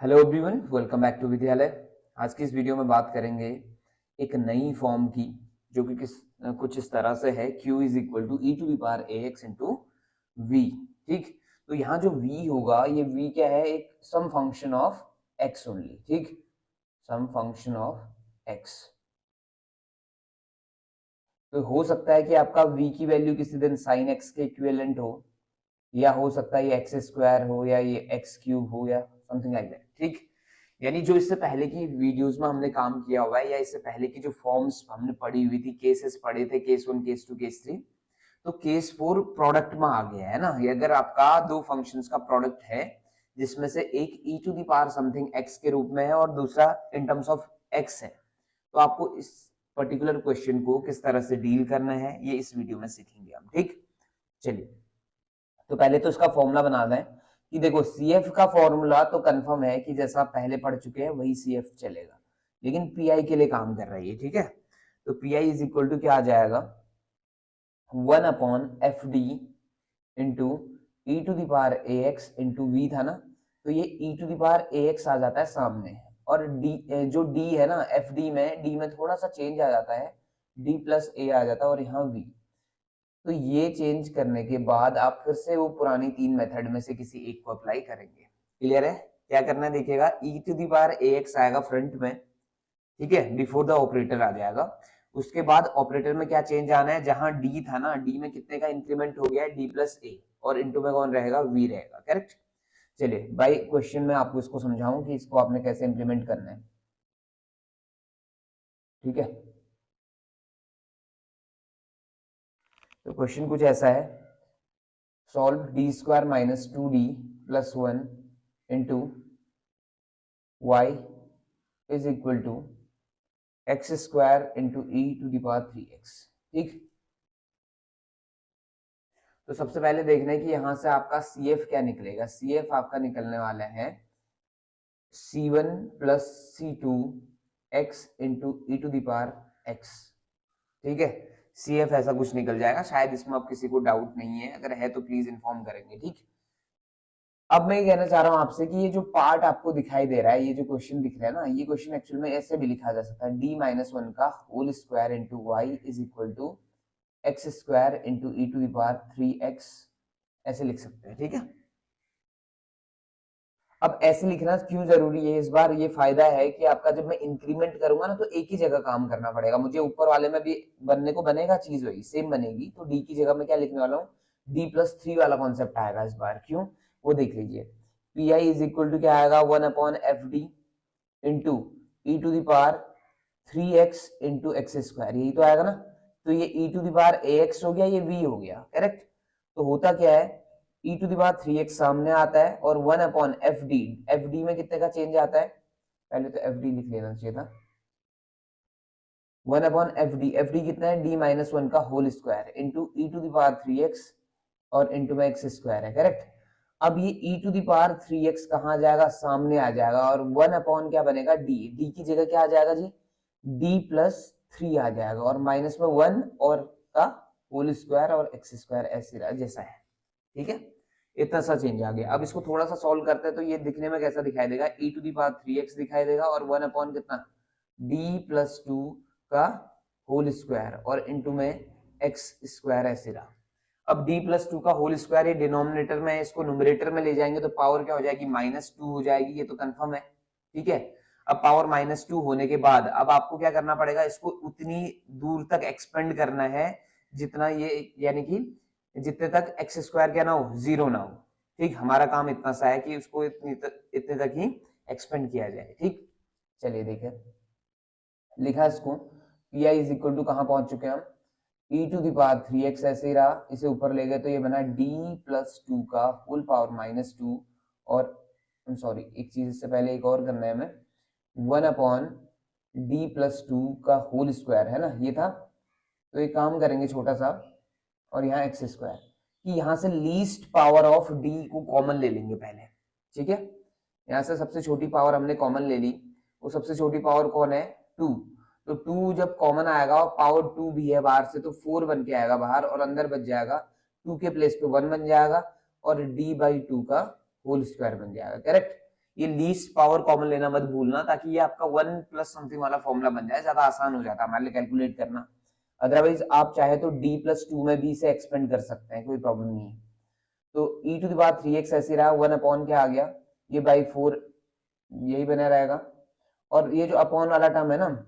Hello everyone, welcome back to Vidyalaya. आज की इस वीडियो में बात करेंगे एक नई फॉर्म की, जो कि कुछ इस तरह से है q is equal to e to the power a x into v. ठीक, तो यहाँ जो v होगा, ये v क्या है, एक सम फंक्शन ऑफ x ओनली। ठीक, सम फंक्शन ऑफ x। तो हो सकता है कि आपका v की वैल्यू किसी दिन साइन x के इक्विवेलेंट हो, या हो सकता है ये एक्स स्क्वायर हो, या ये एक्स क्यूब हो, या समथिंग लाइक दैट। ठीक, यानी जो इससे पहले की वीडियोस में हमने काम किया हुआ है, या इससे पहले की जो फॉर्म्स हमने पढ़ी हुई थी, केसेस पढ़े थे, केस 1, केस 2, केस 3, तो केस 4 प्रोडक्ट में आ गया है ना। ये अगर आपका दो फंक्शंस का प्रोडक्ट है, जिसमें से एक e to the power something x के रूप में है और दूसरा इन टर्म्स ऑफ x है, तो आपको इस पर्टिकुलर क्वेश्चन को किस तरह से डील करना है, ये इस वीडियो में सीखेंगे हम। ठीक, चलिए, तो पहले तो इसका फॉर्मूला बनाना है कि देखो CF का फॉर्मूला तो कंफर्म है कि जैसा पहले पढ़ चुके हैं वही CF चलेगा, लेकिन PI के लिए काम कर रही है। ठीक है, तो PI इज इक्वल टू क्या आ जाएगा, 1 upon F D into e to the power a x into v था ना, तो ये e to the power a x आ जाता है सामने, और डी जो डी है ना, एफ डी में थोड़ा सा चेंज आ जाता है, डी प्लस ए आ जाता है, और यहाँ वी। तो ये चेंज करने के बाद आप फिर से वो पुरानी तीन मेथड में से किसी एक को अप्लाई करेंगे। क्लियर है? क्या करना है देखिएगा, e to the power a x आएगा फ्रंट में, ठीक है, बिफोर द ऑपरेटर आ जाएगा। उसके बाद ऑपरेटर में क्या चेंज आना है, जहां डी था ना, डी में कितने का इंक्रीमेंट हो गया है, डी प्लस ए, और इनटू में कौन रहेगा, वी रहेगा। करेक्ट। चलिए बाई क्वेश्चन में आपको इसको समझाऊं कि इसको आपने कैसे इंप्लीमेंट करना है। ठीक है, तो क्वेश्चन कुछ ऐसा है, solve D square minus two D plus one into y is equal to x square into e to the power 3x। ठीक, तो सबसे पहले देखना है कि यहां से आपका CF क्या निकलेगा। CF आपका निकलने वाला है C1 plus C2 x into e to the power x। ठीक है, CF ऐसा कुछ निकल जाएगा, शायद इसमें अब किसी को डाउट नहीं है, अगर है तो प्लीज इन्फॉर्म करेंगे। ठीक, अब मैं ये कहना चाह रहा हूं आपसे कि ये जो पार्ट आपको दिखाई दे रहा है, ये जो क्वेश्चन दिख रहा है ना, ये क्वेश्चन एक्चुअल में ऐसे भी लिखा जा सकता है, d माइनस वन का whole square into y is equal to x square into e to the power 3x, ऐसे लिख सकते हैं। ठीक है, अब ऐसे लिखना क्यों जरूरी है इस बार, ये फायदा है कि आपका जब मैं इंक्रीमेंट करूंगा ना, तो एक ही जगह काम करना पड़ेगा मुझे, ऊपर वाले में भी बनने को बनेगा, चीज वही सेम बनेगी, तो डी की जगह में क्या लिखने वाला हूँ, d+3 वाला कॉन्सेप्ट आएगा इस बार। क्यों, वो देख लीजिए। P I is equal to क्या आएगा, 1 upon F D into e to the power 3x into x square, यही तो आएगा ना। तो ये e to the power a x हो गया, ये v हो गया। करेक्ट, तो होता क्या है, e टू दावर 3x सामने आता है, और 1 अपॉन एफ डी में कितने का चेंज आता है, पहले तो एफ डी लिख लेना चाहिए था, 1 अपॉन एफ डी कितना है, d माइनस वन का whole square into e to the power 3x, और इंटू में एक्स स्क्वायर है। करेक्ट, अब ये e टू दावर 3x कहाँ आ जाएगा, सामने आ जाएगा, और 1 अपॉन क्या बनेगा, d की जगह क्या आ जाएगा जी, d+3 आ जाएगा, और माइनस में 1 और का होल स्क्वायर और एक्स स्क्वायर ऐसे जैसा है। ठीक है, इतना सा चेंज आ गया। अब इसको थोड़ा सा सॉल्व करते हैं, तो ये दिखने में कैसा दिखाई देगा, e टू दावर 3x दिखाई देगा, और 1 अपॉन कितना, d+2 का होल स्क्वायर, और इंटू में एक्स स्क्वायर ऐसे रहा। अब d+2 का होल स्क्वायर ये डिनोमिनेटर में है, इसको न्यूमरेटर में ले जाएंगे तो पावर क्या हो जाएगी, -2 हो जाएगी, ये तो कंफर्म है। ठीक है, अब पावर -2 होने के बाद अब आपको क्या करना पड़ेगा, इसको उतनी दूर तक एक्सपेंड करना है जितना ये, यानी कि जितने तक एक्स स्क्वायर क्या ना हो, 0 ना हो। ठीक, हमारा काम इतना सा है कि उसको इतने तक ही एक्सपेंड किया जाए। ठीक, चलिए देखिए, लिखा इसको, P I is equal to कहां पहुंच चुके हैं हम, e टू दावर 3x ऐसे ही रहा, इसे ऊपर ले गए तो ये बना d+2 का होल पावर -2, और सॉरी एक चीज इससे पहले एक और करना है हमें, 1 अपॉन d+2 का होल स्क्वायर है ना, ये था। तो एक काम करेंगे छोटा सा, और यहाँ एक्स स्क्वायर, कि यहाँ से लीस्ट पावर ऑफ d को कॉमन ले लेंगे पहले। ठीक है, यहाँ से सबसे छोटी पावर हमने कॉमन ले ली, वो सबसे छोटी पावर कौन है, 2। तो 2 जब कॉमन आएगा और पावर 2 भी है बाहर से, तो 4 बन के आएगा बाहर, और अंदर बच जाएगा 2 के प्लेस पे 1 बन जाएगा, और d/2 का होल स्क्वायर बन जाएगा। करेक्ट, ये लीस्ट पावर कॉमन लेना मत भूलना, ताकि ये आपका 1 प्लस समथिंग वाला फॉर्मूला बन जाए, ज्यादा आसान हो जाता है हमारे लिए कैलकुलेट करना। अदरवाइज आप चाहे तो d+2 में भी इसे एक्सपेंड कर सकते हैं, कोई प्रॉब्लम नहीं है। तो e to the power 3x ऐसे रहा, 1 अपॉन क्या आ गया, ये बाई 4 यही बना रहेगा, और ये जो अपॉन वाला टर्म है ना,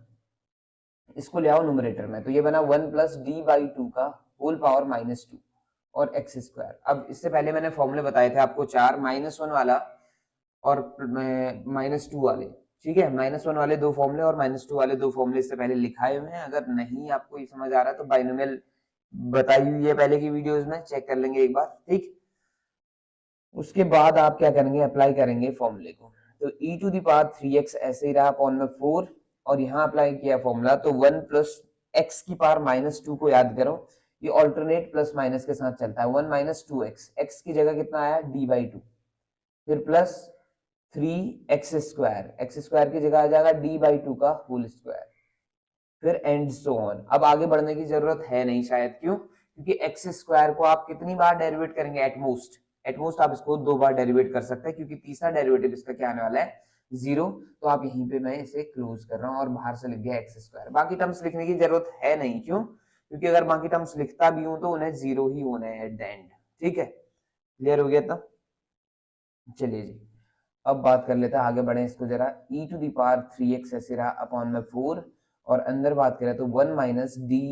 इसको ले आओ न्यूमरेटर में, तो ये बना 1 प्लस डी बाई 2 का होल पावर -2 और एक्स स्क्वायर। अब इससे पहले मैंने फॉर्मूले बताए थे आपको 4, -1 वाला और -2 वाले, ठीक है, -1 वाले दो फॉर्मूले और -2 वाले दो फॉर्मूले इससे पहले लिखाए हुए हैं। अगर नहीं आपको ये समझ आ रहा है तो बाइनोमियल बताई हुई है पहले की वीडियोस में, चेक कर लेंगे एक बार, ठीक। उसके बाद आप क्या करेंगे, अप्लाई करेंगे फॉर्मूले को। तो e to the power 3x ऐसे ही रहा अपॉन में 4, और यहाँ अप्लाई किया फॉर्मूला, तो 1 प्लस x की पावर -2 को याद करो, ये ऑल्टरनेट प्लस माइनस के साथ चलता है, 1 माइनस 2x, x की जगह कितना आया d/2, फिर plus 3x square, x square की जगह आ जाएगा d/2 का होल स्क्वायर, फिर एंड सो ऑन। अब आगे बढ़ने की जरूरत है नहीं शायद, क्यों, क्योंकि एक्स स्क्वायर को आप कितनी बार डेरिवेट करेंगे, एटमोस्ट आप इसको 2 बार डेरिवेट कर सकते हैं, क्योंकि तीसरा डेरिवेटिव इसका क्या आने वाला है, 0। तो आप यहीं पे मैं इसे क्लोज कर रहा हूँ और बाहर से लिख गया एक्स स्क्वायर। बाकी टर्म्स लिखने की जरूरत है नहीं, क्यों, क्योंकि अगर बाकी टर्म्स लिखता भी हूं तो उन्हें 0 ही होना है एट द एंड, ठीक है, क्लियर हो गया था। चलिए जी, अब बात कर लेते हैं, आगे बढ़े इसको जरा। e to the power 3x ऐसे रहा अपॉन में 4, और अंदर बात करें तो 1 minus D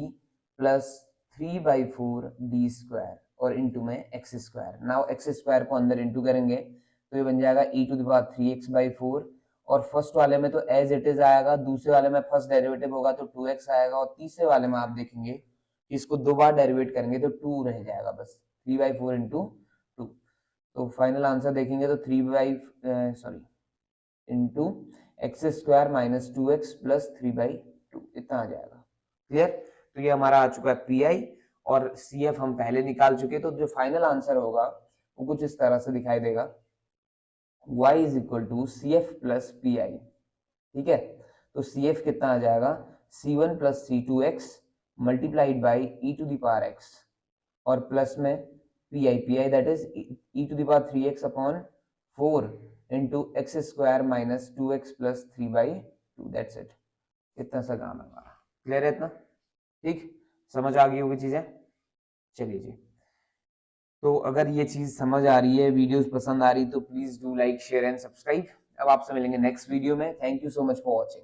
plus 3/4 D square और इंटू में x square. Now x square को अंदर इंटू करेंगे तो ये बन जाएगा e to the power 3x/4, और फर्स्ट वाले में तो एज इट इज आएगा, दूसरे वाले में फर्स्ट डेरिवेटिव होगा तो 2x आएगा, और तीसरे वाले में आप देखेंगे इसको 2 बार डेरिवेट करेंगे तो 2 रह जाएगा, बस 3/4 इंटू 2। तो फाइनल आंसर देखेंगे तो 3 into x square minus 2x plus 3/2 इतना आ जाएगा, क्लियर। तो ये हमारा आ चुका है पीआई, और सीएफ हम पहले निकाल चुके, तो जो फाइनल आंसर होगा वो कुछ इस तरह से दिखाई देगा, y is equal to C F plus P I, ठीक है। तो सी एफ कितना आ जाएगा, c1 plus c2x multiplied by e to the power x, और प्लस में P I that is e to the power 3x upon 4 into x square minus 2x plus 3/2, that's it. इतना सा काम है हमारा, क्लियर है इतना, ठीक, समझ आ गई होगी चीजें। चलिए जी, तो अगर ये चीज समझ आ रही है, वीडियोस पसंद आ रही, तो please do like share and subscribe. अब आपसे मिलेंगे नेक्स्ट वीडियो में, thank you so much for watching.